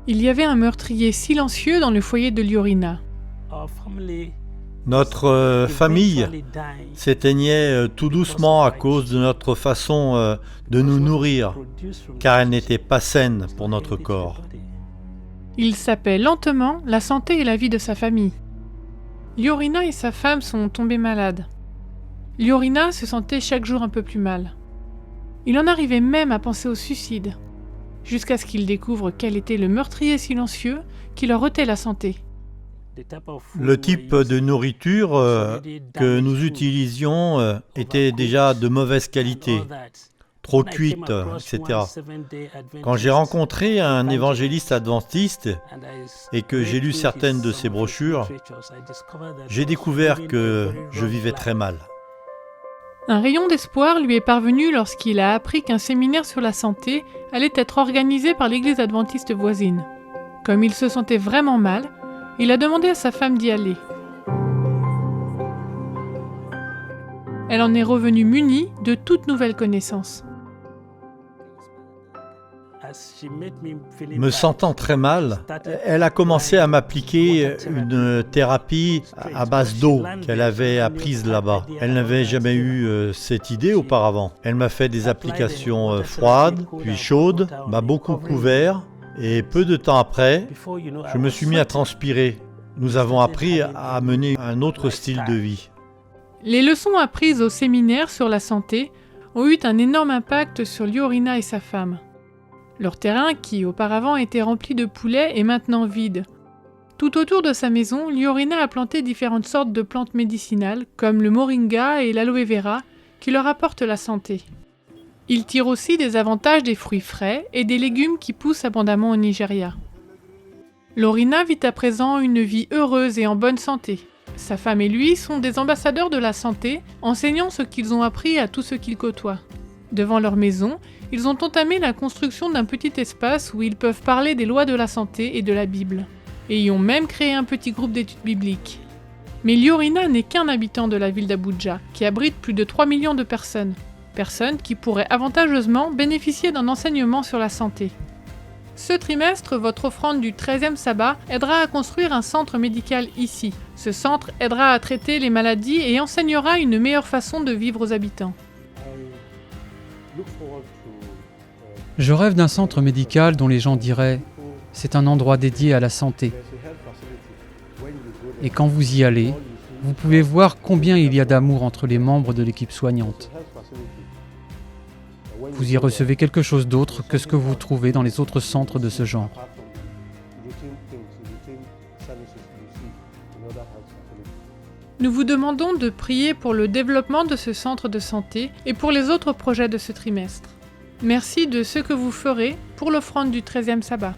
Il y avait un meurtrier silencieux dans le foyer de Liorina. Notre famille s'éteignait tout doucement à cause de notre façon de nous nourrir, car elle n'était pas saine pour notre corps. Il sapait lentement la santé et la vie de sa famille. Liorina et sa femme sont tombés malades. Liorina se sentait chaque jour un peu plus mal. Il en arrivait même à penser au suicide, jusqu'à ce qu'il découvre quel était le meurtrier silencieux qui leur ôtait la santé. Le type de nourriture que nous utilisions était déjà de mauvaise qualité, trop cuite, etc. Quand j'ai rencontré un évangéliste adventiste et que j'ai lu certaines de ses brochures, j'ai découvert que je vivais très mal. Un rayon d'espoir lui est parvenu lorsqu'il a appris qu'un séminaire sur la santé allait être organisé par l'église adventiste voisine. Comme il se sentait vraiment mal, il a demandé à sa femme d'y aller. Elle en est revenue munie de toutes nouvelles connaissances. Me sentant très mal, elle a commencé à m'appliquer une thérapie à base d'eau qu'elle avait apprise là-bas. Elle n'avait jamais eu cette idée auparavant. Elle m'a fait des applications froides, puis chaudes, m'a beaucoup couvert, et peu de temps après, je me suis mis à transpirer. Nous avons appris à mener un autre style de vie. Les leçons apprises au séminaire sur la santé ont eu un énorme impact sur Liorina et sa femme. Leur terrain, qui auparavant était rempli de poulets, est maintenant vide. Tout autour de sa maison, Liorina a planté différentes sortes de plantes médicinales, comme le moringa et l'aloe vera, qui leur apportent la santé. Il tire aussi des avantages des fruits frais et des légumes qui poussent abondamment au Nigeria. Liorina vit à présent une vie heureuse et en bonne santé. Sa femme et lui sont des ambassadeurs de la santé, enseignant ce qu'ils ont appris à tous ceux qu'ils côtoient. Devant leur maison, ils ont entamé la construction d'un petit espace où ils peuvent parler des lois de la santé et de la Bible. Et y ont même créé un petit groupe d'études bibliques. Mais Liorina n'est qu'un habitant de la ville d'Abuja, qui abrite plus de 3 millions de personnes. Personnes qui pourraient avantageusement bénéficier d'un enseignement sur la santé. Ce trimestre, votre offrande du 13e sabbat aidera à construire un centre médical ici. Ce centre aidera à traiter les maladies et enseignera une meilleure façon de vivre aux habitants. Je rêve d'un centre médical dont les gens diraient « c'est un endroit dédié à la santé ». Et quand vous y allez, vous pouvez voir combien il y a d'amour entre les membres de l'équipe soignante. Vous y recevez quelque chose d'autre que ce que vous trouvez dans les autres centres de ce genre. Nous vous demandons de prier pour le développement de ce centre de santé et pour les autres projets de ce trimestre. Merci de ce que vous ferez pour l'offrande du 13e sabbat.